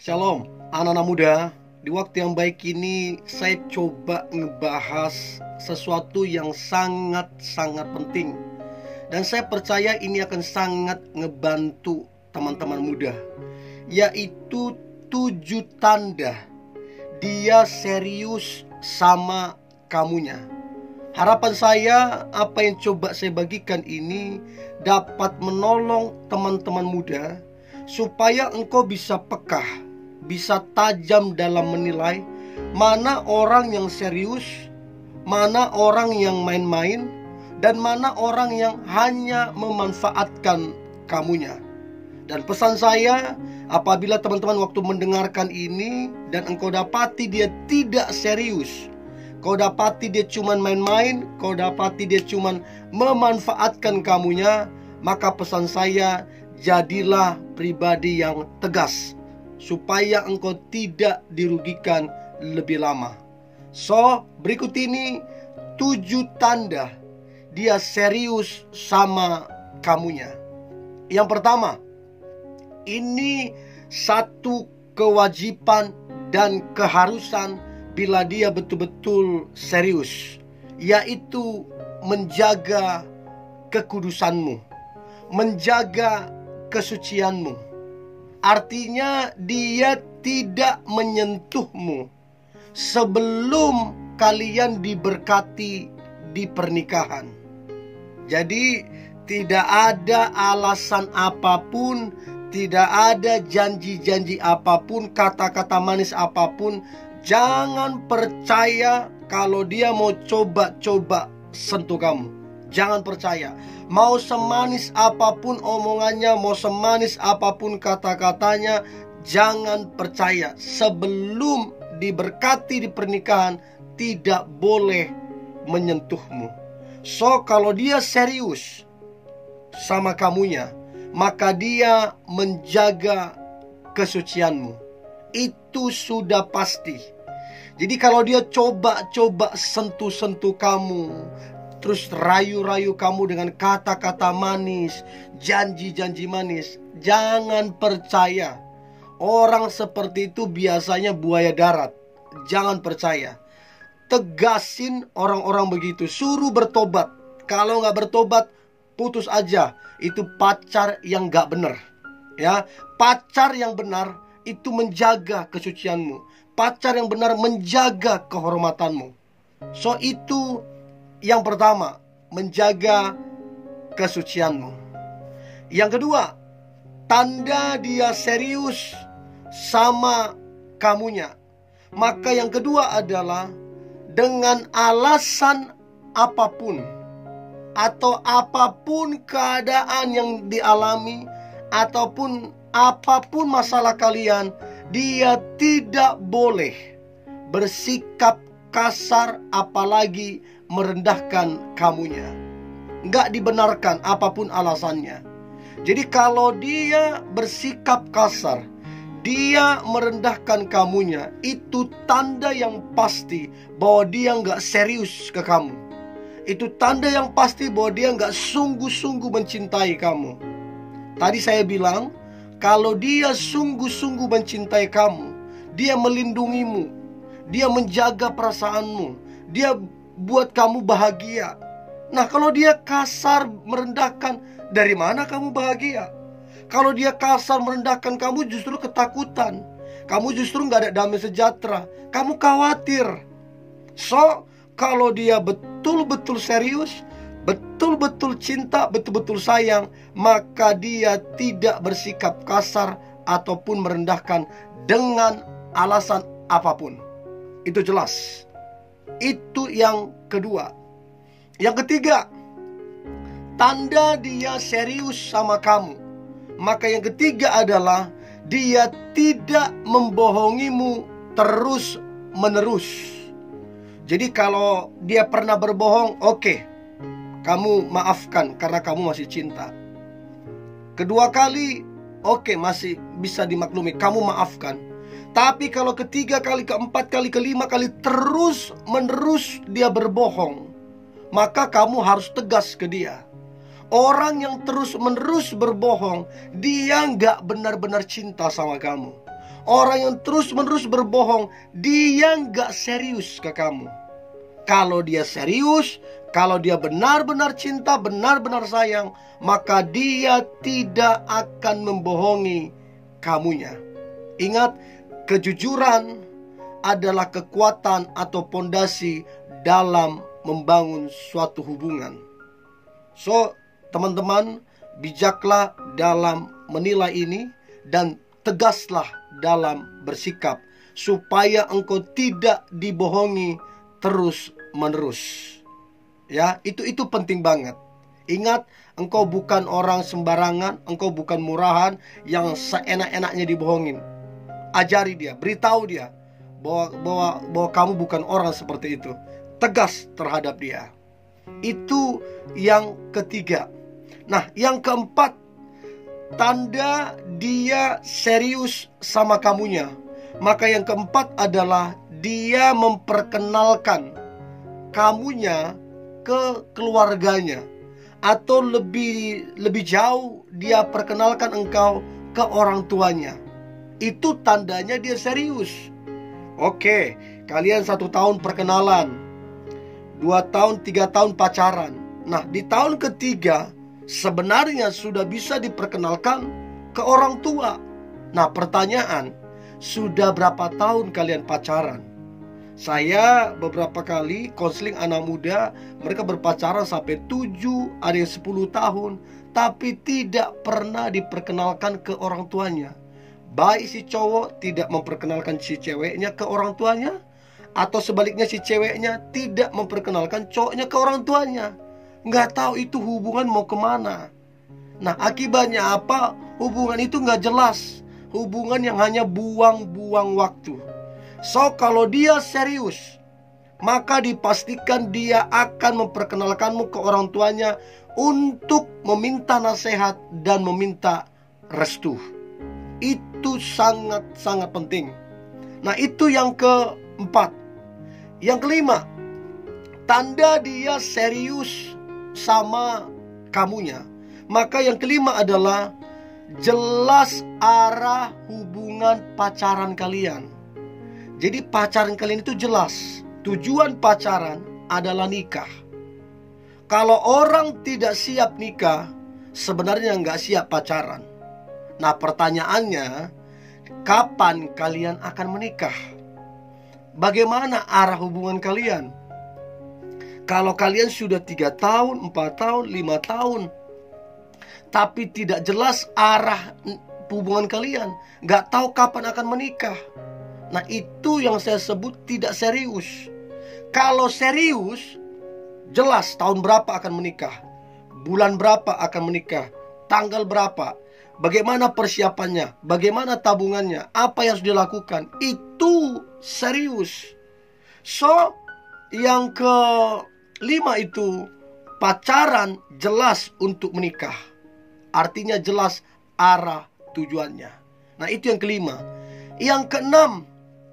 Shalom, anak-anak muda. Di waktu yang baik ini saya coba ngebahas sesuatu yang sangat-sangat penting. Dan saya percaya ini akan sangat ngebantu teman-teman muda, yaitu 7 tanda dia serius sama kamunya. Harapan saya apa yang coba saya bagikan ini dapat menolong teman-teman muda supaya engkau bisa peka, bisa tajam dalam menilai mana orang yang serius, mana orang yang main-main, dan mana orang yang hanya memanfaatkan kamunya. Dan pesan saya, apabila teman-teman waktu mendengarkan ini dan engkau dapati dia tidak serius, kau dapati dia cuman main-main, kau dapati dia cuman memanfaatkan kamunya, maka pesan saya, jadilah pribadi yang tegas supaya engkau tidak dirugikan lebih lama. So, berikut ini 7 tanda dia serius sama kamunya. Yang pertama, ini satu kewajiban dan keharusan bila dia betul-betul serius, yaitu menjaga kekudusanmu, menjaga kesucianmu. Artinya dia tidak menyentuhmu sebelum kalian diberkati di pernikahan. Jadi tidak ada alasan apapun, tidak ada janji-janji apapun, kata-kata manis apapun. Jangan percaya kalau dia mau coba-coba sentuh kamu. Jangan percaya. Mau semanis apapun omongannya, mau semanis apapun kata-katanya, jangan percaya. Sebelum diberkati di pernikahan, tidak boleh menyentuhmu. So, kalau dia serius sama kamunya, maka dia menjaga kesucianmu. Itu sudah pasti. Jadi kalau dia coba-coba sentuh-sentuh kamu, terus rayu-rayu kamu dengan kata-kata manis, janji-janji manis, jangan percaya. Orang seperti itu biasanya buaya darat. Jangan percaya. Tegasin orang-orang begitu, suruh bertobat. Kalau nggak bertobat, putus aja. Itu pacar yang nggak benar. Ya, pacar yang benar itu menjaga kesucianmu. Pacar yang benar menjaga kehormatanmu. So, itu yang pertama, menjaga kesucianmu. Yang kedua, tanda dia serius sama kamunya. Maka yang kedua adalah dengan alasan apapun atau apapun keadaan yang dialami ataupun apapun masalah kalian, dia tidak boleh bersikap kasar apalagi merendahkan kamunya. Nggak dibenarkan apapun alasannya. Jadi kalau dia bersikap kasar, dia merendahkan kamunya, itu tanda yang pasti bahwa dia nggak serius ke kamu. Itu tanda yang pasti bahwa dia nggak sungguh-sungguh mencintai kamu. Tadi saya bilang, kalau dia sungguh-sungguh mencintai kamu, dia melindungimu, dia menjaga perasaanmu, dia buat kamu bahagia. Nah, kalau dia kasar merendahkan, dari mana kamu bahagia? Kalau dia kasar merendahkan kamu, justru ketakutan. Kamu justru gak ada damai sejahtera. Kamu khawatir. So, kalau dia betul-betul serius, betul-betul cinta, betul-betul sayang, maka dia tidak bersikap kasar ataupun merendahkan dengan alasan apapun. Itu jelas. Itu yang kedua. Yang ketiga, tanda dia serius sama kamu. Maka yang ketiga adalah dia tidak membohongimu terus menerus. Jadi kalau dia pernah berbohong, oke, kamu maafkan karena kamu masih cinta. Kedua kali, oke, masih bisa dimaklumi, kamu maafkan. Tapi kalau ketiga kali, keempat kali, kelima kali terus menerus dia berbohong, maka kamu harus tegas ke dia. Orang yang terus-menerus berbohong, dia nggak benar-benar cinta sama kamu. Orang yang terus-menerus berbohong, dia nggak serius ke kamu. Kalau dia serius, kalau dia benar-benar cinta, benar-benar sayang, maka dia tidak akan membohongi kamunya. Ingat, kejujuran adalah kekuatan atau pondasi dalam membangun suatu hubungan. So, teman-teman, bijaklah dalam menilai ini dan tegaslah dalam bersikap supaya engkau tidak dibohongi terus-menerus. Ya, itu penting banget. Ingat, engkau bukan orang sembarangan, engkau bukan murahan yang seenak-enaknya dibohongin. Ajari dia, beritahu dia bahwa kamu bukan orang seperti itu. Tegas terhadap dia. Itu yang ketiga. Nah, yang keempat, tanda dia serius sama kamunya. Maka yang keempat adalah dia memperkenalkan kamunya ke keluarganya, atau lebih jauh dia perkenalkan engkau ke orang tuanya. Itu tandanya dia serius. Oke, kalian 1 tahun perkenalan, 2 tahun, 3 tahun pacaran. Nah, di tahun ketiga sebenarnya sudah bisa diperkenalkan ke orang tua. Nah, pertanyaan, sudah berapa tahun kalian pacaran? Saya beberapa kali konseling anak muda, mereka berpacaran sampai 7, ada yang 10 tahun, tapi tidak pernah diperkenalkan ke orang tuanya. Baik si cowok tidak memperkenalkan si ceweknya ke orang tuanya, atau sebaliknya si ceweknya tidak memperkenalkan cowoknya ke orang tuanya. Nggak tahu itu hubungan mau kemana. Nah, akibatnya apa? Hubungan itu nggak jelas. Hubungan yang hanya buang-buang waktu. So, kalau dia serius, maka dipastikan dia akan memperkenalkanmu ke orang tuanya untuk meminta nasihat dan meminta restu. Itu sangat-sangat penting. Nah, itu yang keempat. Yang kelima, tanda dia serius sama kamunya. Maka yang kelima adalah jelas arah hubungan pacaran kalian. Jadi pacaran kalian itu jelas. Tujuan pacaran adalah nikah. Kalau orang tidak siap nikah, sebenarnya nggak siap pacaran. Nah, pertanyaannya, kapan kalian akan menikah? Bagaimana arah hubungan kalian? Kalau kalian sudah 3 tahun, 4 tahun, 5 tahun, tapi tidak jelas arah hubungan kalian, nggak tahu kapan akan menikah. Nah, itu yang saya sebut tidak serius. Kalau serius, jelas tahun berapa akan menikah, bulan berapa akan menikah, tanggal berapa, bagaimana persiapannya, bagaimana tabungannya, apa yang harus dilakukan. Itu serius. So, yang kelima itu pacaran jelas untuk menikah. Artinya jelas arah tujuannya. Nah, itu yang kelima. Yang keenam,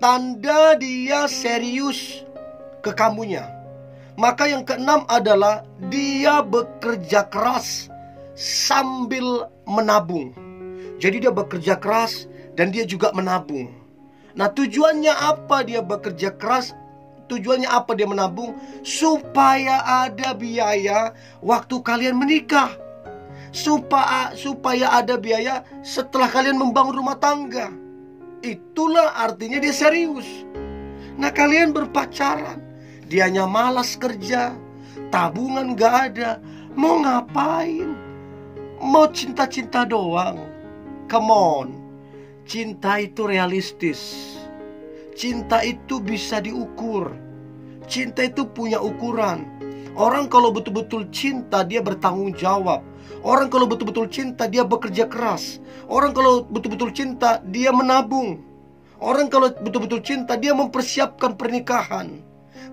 tanda dia serius ke kamunya. Maka yang keenam adalah dia bekerja keras sambil menabung. Jadi dia bekerja keras dan dia juga menabung. Nah, tujuannya apa dia bekerja keras? Tujuannya apa dia menabung? Supaya ada biaya waktu kalian menikah. Supaya ada biaya setelah kalian membangun rumah tangga. Itulah artinya dia serius. Nah, kalian berpacaran, dianya malas kerja, tabungan gak ada, mau ngapain? Mau cinta-cinta doang? Come on. Cinta itu realistis. Cinta itu bisa diukur. Cinta itu punya ukuran. Orang kalau betul-betul cinta, dia bertanggung jawab. Orang kalau betul-betul cinta, dia bekerja keras. Orang kalau betul-betul cinta, dia menabung. Orang kalau betul-betul cinta, dia mempersiapkan pernikahan,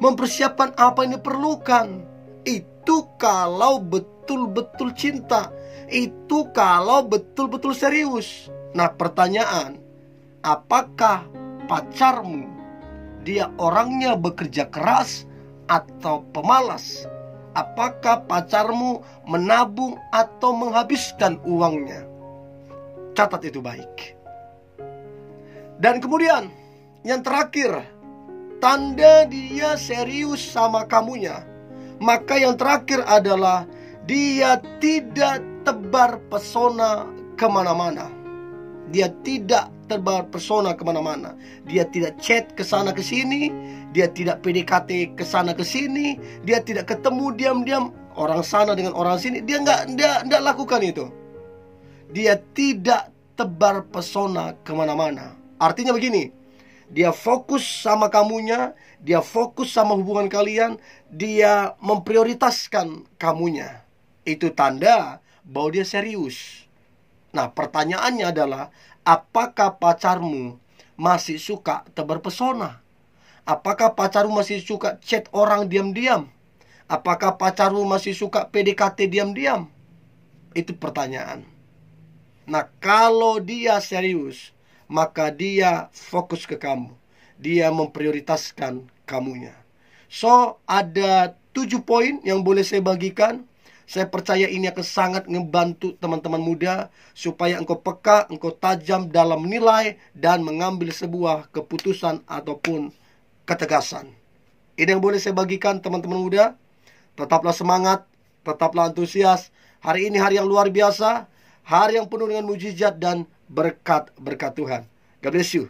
mempersiapkan apa yang diperlukan. Itu kalau betul-betul cinta. Itu kalau betul-betul serius. Nah, pertanyaan, apakah pacarmu dia orangnya bekerja keras atau pemalas? Apakah pacarmu menabung atau menghabiskan uangnya? Catat itu baik. Dan kemudian yang terakhir, tanda dia serius sama kamunya, maka yang terakhir adalah dia tidak tebar pesona kemana-mana. Dia tidak tebar pesona kemana-mana. Dia tidak chat ke sana ke sini. Dia tidak PDKT ke sana ke sini. Dia tidak ketemu diam-diam orang sana dengan orang sini. Dia nggak lakukan itu. Dia tidak tebar pesona kemana-mana. Artinya begini, dia fokus sama kamunya, dia fokus sama hubungan kalian, dia memprioritaskan kamunya. Itu tanda bahwa dia serius. Nah, pertanyaannya adalah, apakah pacarmu masih suka tebar pesona? Apakah pacarmu masih suka chat orang diam-diam? Apakah pacarmu masih suka PDKT diam-diam? Itu pertanyaan. Nah, kalau dia serius, maka dia fokus ke kamu. Dia memprioritaskan kamunya. So, ada 7 poin yang boleh saya bagikan. Saya percaya ini akan sangat membantu teman-teman muda, supaya engkau peka, engkau tajam dalam menilai dan mengambil sebuah keputusan ataupun ketegasan. Ini yang boleh saya bagikan teman-teman muda. Tetaplah semangat, tetaplah antusias. Hari ini hari yang luar biasa, hari yang penuh dengan mujizat dan berkat-berkat Tuhan. God bless you.